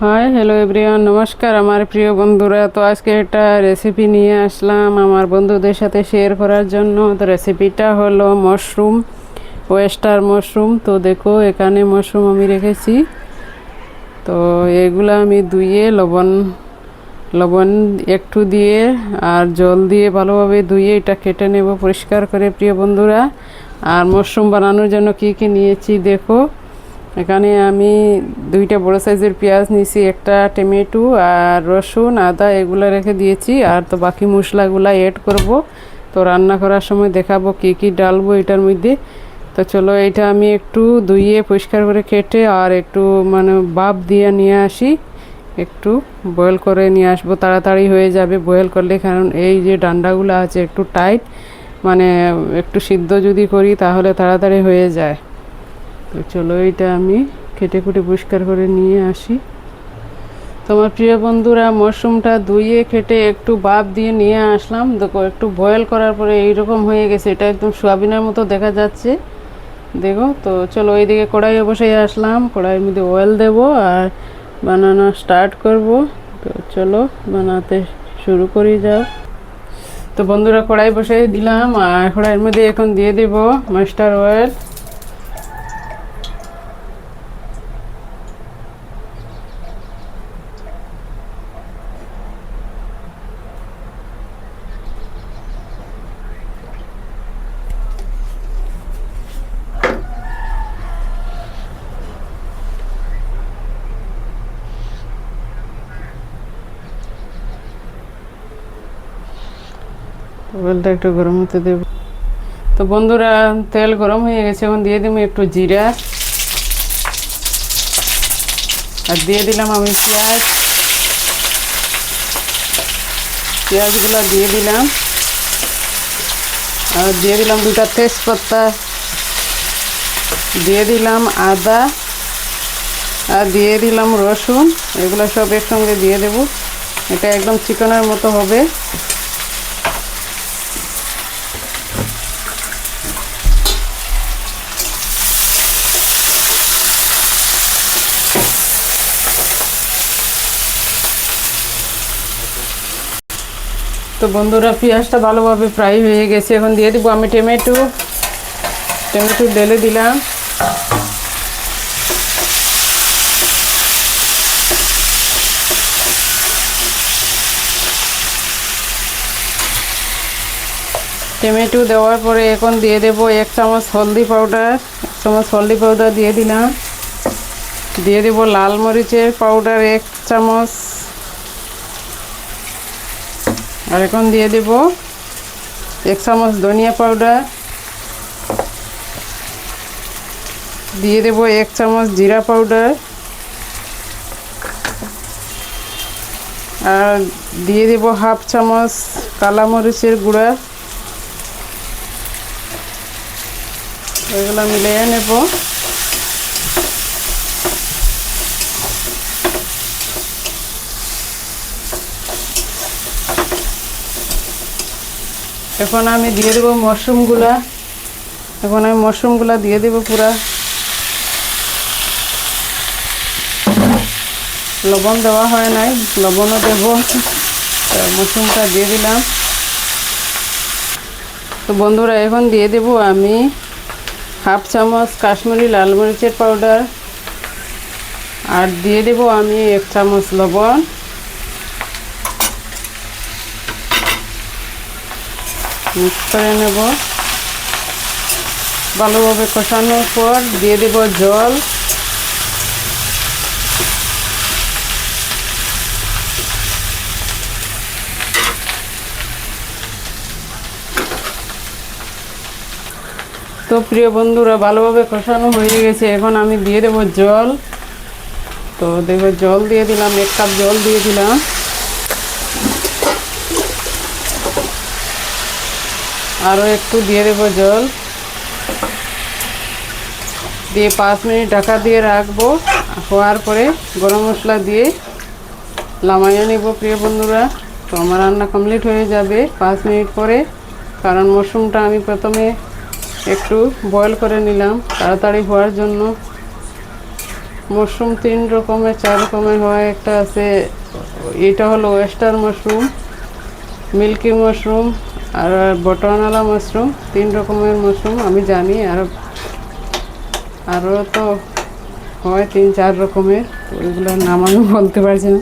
Hi hello everyone, নমস্কার আমার প্রিয় বন্ধুরা। তো আজকে একটা রেসিপি নিয়ে আসলাম আমার বন্ধুদের সাথে শেয়ার করার জন্য। তো রেসিপিটা হলো মাশরুম, ওয়েস্টার মাশরুম। তো দেখো এখানে মাশরুম আমি রেখেছি। তো এগুলো আমি ধুয়ে লবণ লবণ একটু দিয়ে আর জল দিয়ে ভালোভাবে ধুয়ে এটা কেটে নেব পরিষ্কার করে প্রিয় বন্ধুরা। আর মাশরুম বানানোর জন্য কি কি নিয়েছি দেখো। এখানে আমি দুইটা বড় সাইজের পেঁয়াজ নিয়েছি, একটা টমেটো আর রসুন আদা এগুলো রেখে দিয়েছি। আর তো বাকি মশলাগুলো অ্যাড করব। তো রান্না করার সময় দেখাবো কি কি ডালবো এটার মধ্যে। তো চলো এটা আমি একটু ধুয়ে পরিষ্কার করে কেটে আর একটু ভাপ দিয়ে নিয়ে আসি, একটু বয়েল করে নিয়ে আসবো, তাড়াতাড়ি হয়ে যাবে বয়েল করলে। কারণ এই যে ডান্ডাগুলো আছে একটু টাইট, একটু সিদ্ধ যদি করি তাহলে তাড়াতাড়ি হয়ে যায়। তো চলো এটা আমি কেটে কুটে পরিষ্কার করে নিয়ে আসি। তোমার প্রিয় বন্ধুরা, মাশরুমটা ধুয়ে কেটে একটু ভাপ দিয়ে নিয়ে আসলাম। দেখো একটু বয়েল করার পরে এইরকম হয়ে গেছে, এটা একদম সোয়াবিনের মতো দেখা যাচ্ছে দেখো। তো চলো এইদিকে কড়াইয়ে বসে আসলাম, কড়াইয়ের মধ্যে অয়েল দেব আর বানানো স্টার্ট করব। তো চলো বানাতে শুরু করি যাও। তো বন্ধুরা কড়াই বসে দিলাম আর কড়াইয়ের মধ্যে এখন দিয়ে দেব মাস্টার অয়েল। তেলটা একটু গরম হতে দেব। তো বন্ধুরা তেল গরম হয়ে গেছে, এখন দিয়ে দেবো একটু জিরা আর দিয়ে দিলাম আমি পেঁয়াজগুলো দিয়ে দিলাম আর দিয়ে দিলাম দুটা তেজপাতা, দিয়ে দিলাম আদা আর দিয়ে দিলাম রসুন। এগুলো সব একসঙ্গে দিয়ে দেব, এটা একদম চিকেনের মতো হবে। তো বন্ধুরা পেঁয়াজটা ভালোভাবে ফ্রাই হয়ে গেছে, এখন দিয়ে দেবো আমি টমেটো ঢেলে দিলাম। টমেটো দেওয়ার পরে এখন দিয়ে দেব 1 চামচ হলদি পাউডার দিয়ে দিলাম। দিয়ে দেব লাল মরিচের পাউডার 1 চামচ আর এখন দিয়ে দেব 1 চামচ ধনিয়া পাউডার, দিয়ে দেব 1 চামচ জিরা পাউডার আর দিয়ে দেব 1/2 চামচ কালা মরিচের গুঁড়া। এগুলো মিলিয়ে নেব। এখন আমি দিয়ে দেবো মাশরুমগুলা, দিয়ে দেবো পুরা। লবণ দেওয়া হয় নাই, লবণও দেব। মাশরুমটা দিয়ে দিলাম। তো বন্ধুরা এখন দিয়ে দেব আমি 1/2 চামচ কাশ্মীরি লাল মরিচের পাউডার আর দিয়ে দেব আমি 1 চামচ লবণ। মিক্স করে নেব। ভালোভাবে কষানোর পর দিয়ে দেব জল। তো প্রিয় বন্ধুরা ভালোভাবে কষানো হয়ে গেছে, এখন আমি দিয়ে দেব জল। তো দেখো জল দিয়ে দিলাম, 1 কাপ জল দিয়ে দিলাম। আরও একটু দিয়ে দেবো জল, দিয়ে 5 মিনিট ঢাকা দিয়ে রাখবো। হওয়ার পরে গরম মশলা দিয়ে নামিয়ে নেব প্রিয় বন্ধুরা। তো আমার রান্না কমপ্লিট হয়ে যাবে 5 মিনিট পরে, কারণ মাশরুমটা আমি প্রথমে একটু বয়েল করে নিলাম তাড়াতাড়ি হওয়ার জন্য। মাশরুম 3 রকমের 4 রকমের হয়। একটা আছে, এটা হলো ওয়েস্টার মাশরুম, মিল্কি মাশরুম আর বটনওয়ালা মাশরুম। 3 রকমের মাশরুম আমি জানি, আরও তো হয় 3-4 রকমের, ওইগুলোর নাম আমি বলতে পারছি না।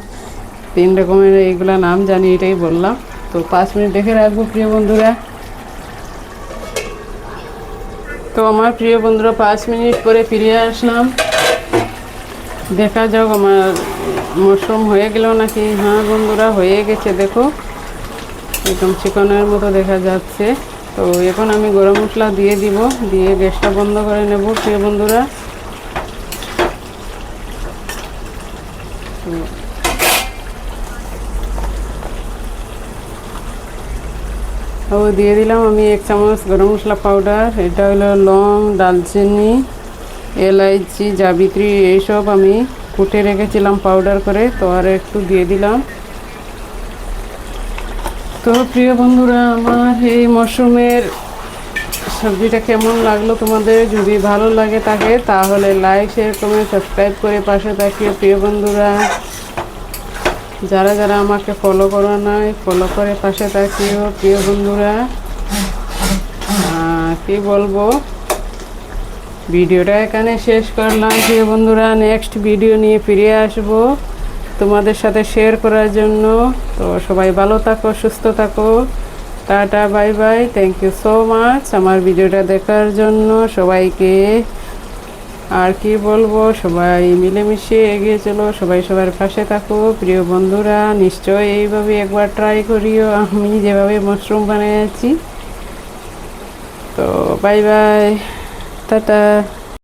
3 রকমের এইগুলা নাম জানি, এটাই বললাম। তো 5 মিনিট দেখে রাখবো প্রিয় বন্ধুরা। তো আমার প্রিয় বন্ধুরা 5 মিনিট পরে ফিরে আসলাম। দেখা যাক আমার মাশরুম হয়ে গেল নাকি। হ্যাঁ বন্ধুরা, হয়ে গেছে, দেখো একদম চিকনের মতো দেখা যাচ্ছে। তো এখন আমি গরম মশলা দিয়ে দিব, দিয়ে গ্যাসটা বন্ধ করে নেব প্রিয় বন্ধুরা। দিয়ে দিলাম আমি 1 চামচ গরম মশলা পাউডার। এটা হলো লং, দালচিনি, এলাইচি, জাবিত্রী, এইসব আমি কুটে রেখেছিলাম পাউডার করে। তো আর একটু দিয়ে দিলাম। তো প্রিয় বন্ধুরা, আমার এই মাশরুমের সবজিটা কেমন লাগলো তোমাদের? যদি ভালো লাগে থাকে তাহলে লাইক, শেয়ার, কমেন্ট, সাবস্ক্রাইব করে পাশে থাকিও প্রিয় বন্ধুরা। যারা যারা আমাকে ফলো করো নাই, ফলো করে পাশে থাকিও প্রিয় বন্ধুরা। কি বলবো, ভিডিওটা এখানে শেষ করলাম প্রিয় বন্ধুরা। নেক্সট ভিডিও নিয়ে ফিরে আসবো তোমাদের সাথে শেয়ার করার জন্য। তো সবাই ভালো থাকো, সুস্থ থাকো। Tata, bye bye, thank you so much আমার ভিডিওটা দেখার জন্য সবাইকে। আর কি বলবো, সবাই মিলেমিশে এগিয়ে চলো, সবাই সবার পাশে থাকো প্রিয় বন্ধুরা। নিশ্চয়ই এইভাবে একবার ট্রাই করিও, আমি যেভাবে মাশরুম বানিয়েছি। তো বাই বাই, টাটা।